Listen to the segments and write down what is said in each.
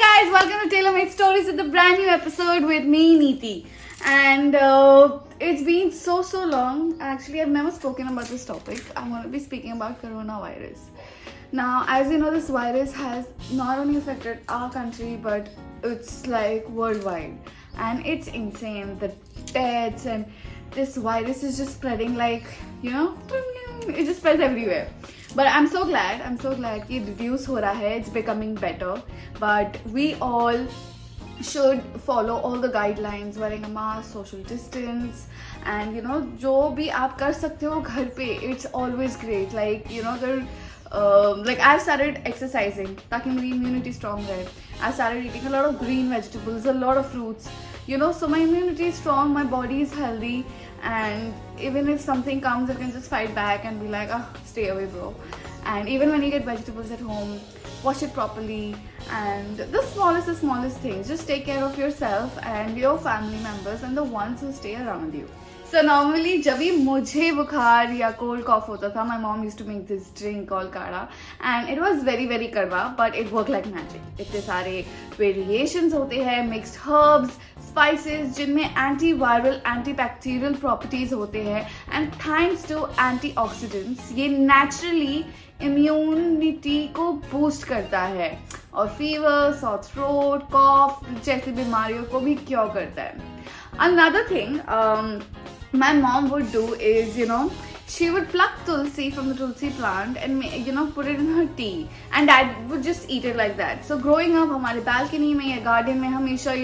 guys, welcome to Taylor Made Stories with a brand new episode with me, Neeti. And it's been so long. Actually, I've never spoken about this topic. I'm going to be speaking about coronavirus. Now, as you know, this virus has not only affected our country, but it's like worldwide. And it's insane. The deaths and this virus is just spreading like, it just spreads everywhere. But I'm so glad that it reduce हो रहा है. It's becoming better. But we all should follow all the guidelines, wearing a mask, social distance, and जो भी आप कर सकते हो घर पे, it's always great. Like अगर like I've started exercising ताकि मेरी immunity strong रहे. I've started eating a lot of green vegetables, a lot of fruits. So my immunity is strong, my body is healthy, and even if something comes, I can just fight back and be like, stay away, bro. And even when you get vegetables at home, wash it properly. And the smallest things. Just take care of yourself and your family members and the ones who stay around you. So normally जब भी मुझे बुखार या cold cough होता था, my mom used to make this drink called काढ़ा, and it was very कड़वा, but it worked like magic. इतने सारे variations होते हैं, mixed herbs, spices जिनमें antiviral, antibacterial properties होते हैं, and thanks to antioxidants ये naturally immunity को boost करता है और fever, sore throat, cough जैसी बीमारियों को भी cure करता है. Another thing my mom would do is, she would pluck tulsi from the tulsi plant and, put it in her tea. And dad would just eat it like that. So growing up, हमारे balcony में या garden में हमेशा,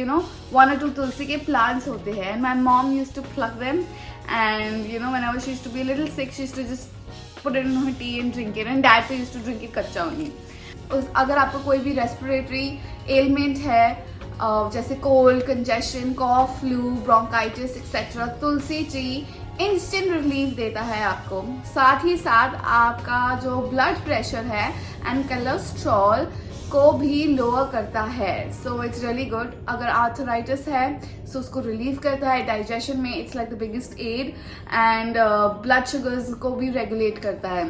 one or two tulsi के plants होते हैं. And my mom used to pluck them. And, whenever she used to be a little sick, she used to just put it in her tea and drink it. And dad used to drink it कच्चा only. अगर आपको कोई भी respiratory ailment है, जैसे cold, congestion, cough, flu, bronchitis etcetera, तुलसी tea instant relief देता है आपको. साथ ही साथ आपका जो ब्लड प्रेशर है एंड कोलेस्ट्रॉल को भी लोअर करता है. So it's really good. अगर आर्थराइटिस है तो उसको रिलीव करता है. डाइजेशन में it's like the biggest aid. And blood sugars को भी रेगुलेट करता है.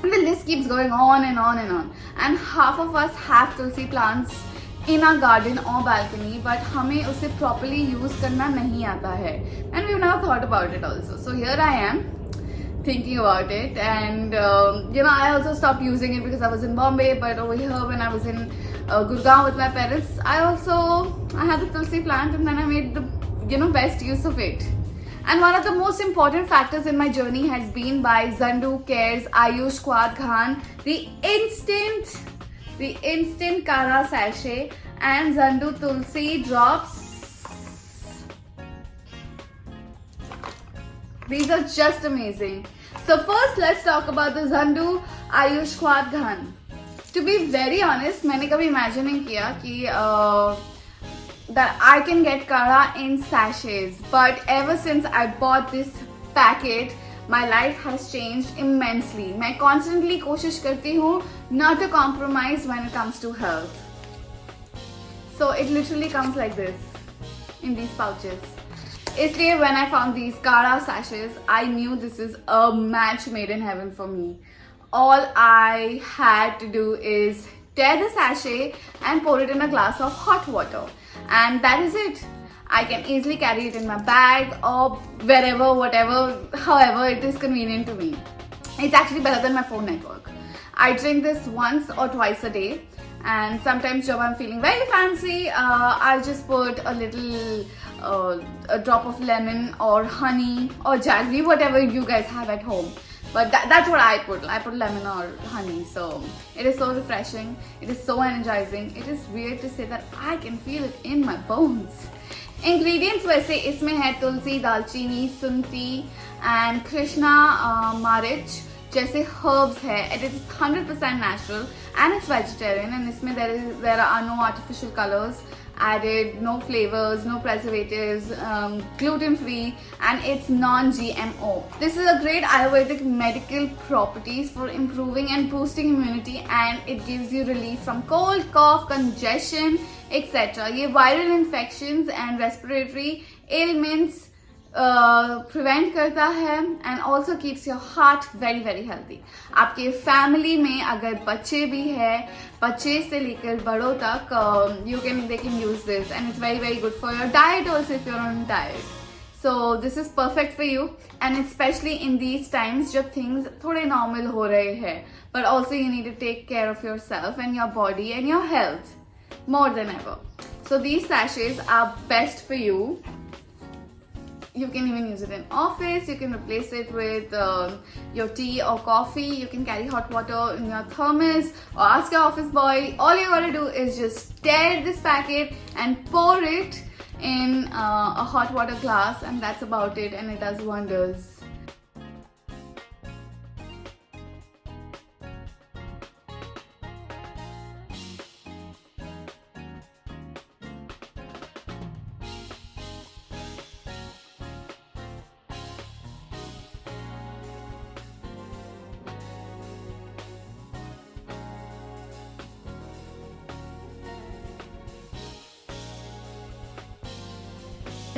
And the list keeps going on and on and on. And half of us have tulsi plants in our garden or balcony, but हमें उसे properly use करना नहीं आता है. And we've never thought about it also. So here I am thinking about it, and I also stopped using it because I was in Bombay. But over here, when I was in Gurgaon with my parents, I had the tulsi plant, and then I made the best use of it. And one of the most important factors in my journey has been by Zandu Care's Ayush Quad Khan, the instant Kara sachet and Zandu Tulsi drops. These are just amazing. So first let's talk about the Zandu Ayush Quad Khan. To be very honest, मैंने कभी imagine नहीं किया कि that I can get Kara in sachets. But ever since I bought this packet, my life has changed immensely. मैं constantly कोशिश करती हूँ not to compromise when it comes to health. So it literally comes like this in these pouches. इसलिए when I found these Kara sachets, I knew this is a match made in heaven for me. All I had to do is tear the sachet and pour it in a glass of hot water. And that is it. I can easily carry it in my bag or wherever, whatever, however it is convenient to me. It's actually better than my phone network. I drink this once or twice a day, and sometimes when I'm feeling very fancy, I just put a little a drop of lemon or honey or jaggery, whatever you guys have at home. But that's what I put. I put lemon or honey. So it is so refreshing. It is so energizing. It is weird to say that I can feel it in my bones. Ingredients वैसे इसमें है तुलसी, दालचीनी, सुंठी and Krishna marich जैसे herbs है. It is 100% natural and it's vegetarian, and इसमें there are no artificial colors added, no flavors, no preservatives, gluten free, and it's non-GMO. This is a great Ayurvedic medical properties for improving and boosting immunity, and it gives you relief from cold, cough, congestion, etc. ये viral infections and respiratory ailments prevent करता है and also keeps your heart very very healthy. आपके family में अगर बच्चे भी है, बच्चे से लेकर बड़ों तक, they can use this and it's very very good for your diet also if you're on diet. So this is perfect for you and especially in these times जब things थोड़े normal हो रहे हैं, but also you need to take care of yourself and your body and your health more than ever. So these sachets are best for you. You can even use it in office. You can replace it with your tea or coffee. You can carry hot water in your thermos or ask your office boy. All you gotta do is just tear this packet and pour it in a hot water glass, and that's about it, and it does wonders.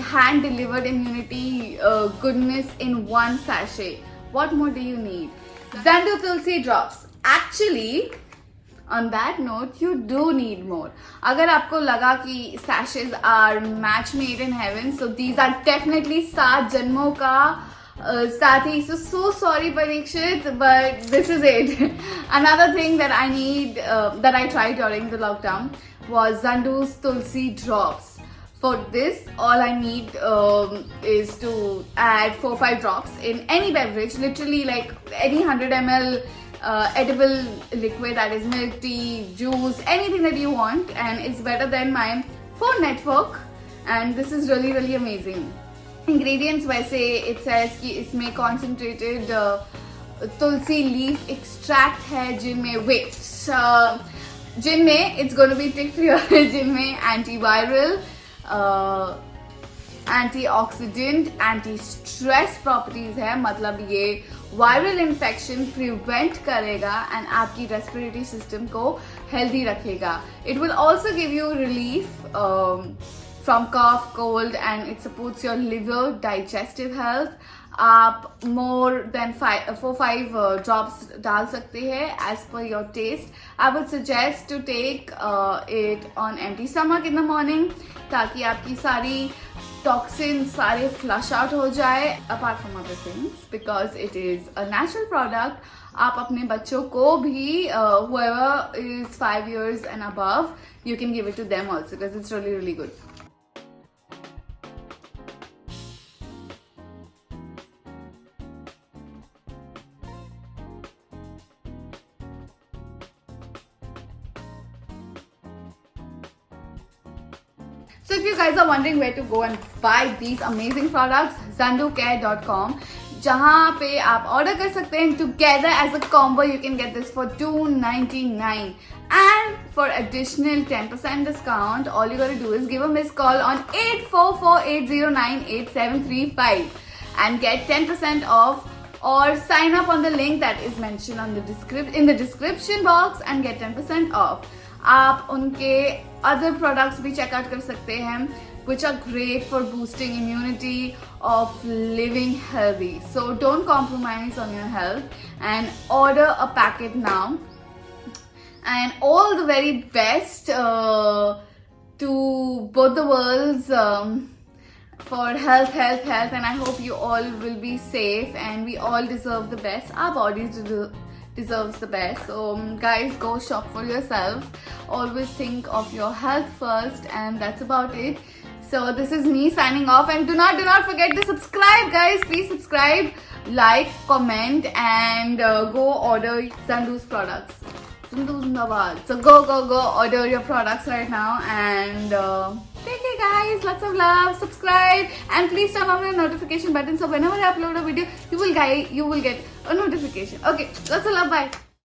Hand delivered immunity goodness in one sachet. What more do you need? Zandu Tulsi drops. Actually, on that note, you do need more. अगर आपको लगा कि sachets are match made in heaven, so these are definitely 7 जन्मों का साथी. So sorry Parikshit, but this is it. Another thing that I need, that I tried during the lockdown was Zandu's Tulsi drops. For this, all I need is to add 4-5 drops in any beverage, literally like any 100 ml edible liquid, that is milk, tea, juice, anything that you want, and it's better than my phone network, and this is really really amazing. Ingredients वैसे it says कि इसमें concentrated तुलसी leaf extract है, जिनमें it's going to be ticked here, जिनमें antiviral, antioxidant, anti stress properties है. मतलब ये viral infection prevent करेगा एंड आपकी रेस्पिरेटरी सिस्टम को हेल्दी रखेगा. It will also give you relief from cough, cold, and it supports your liver, digestive health. आप more then 4-5 drops डाल सकते हैं as per your taste. I would suggest to take it on empty stomach in the morning, ताकि आपकी सारी toxins सारे flush out हो जाए. Apart from other things, because it is a natural product, आप अपने बच्चों को भी whoever is 5 years and above, you can give it to them also because it's really really good. So if you guys are wondering where to go and buy these amazing products, zanducare.com, जहाँ पे आप order कर सकते हैं. Together as a combo you can get this for $2.99, and for additional 10% discount, all you gotta do is give a missed call on 8448098735 and get 10% off, or sign up on the link that is mentioned on in the description box and get 10% off. आप उनके other products भी check out कर सकते हैं, which are great for boosting immunity of living healthy. So don't compromise on your health and order a packet now. And all the very best to both the worlds for health, and I hope you all will be safe, and we all deserve the best. Our bodies deserves the best. So guys, go shop for yourself. Always think of your health first, and that's about it. So this is me signing off, and do not forget to subscribe, guys. Please subscribe, like, comment, and go order Zandu's products. So go order your products right now, and take care guys, lots of love. Subscribe and please turn on the notification button, so whenever I upload a video you will get a notification. Okay, lots of love, bye.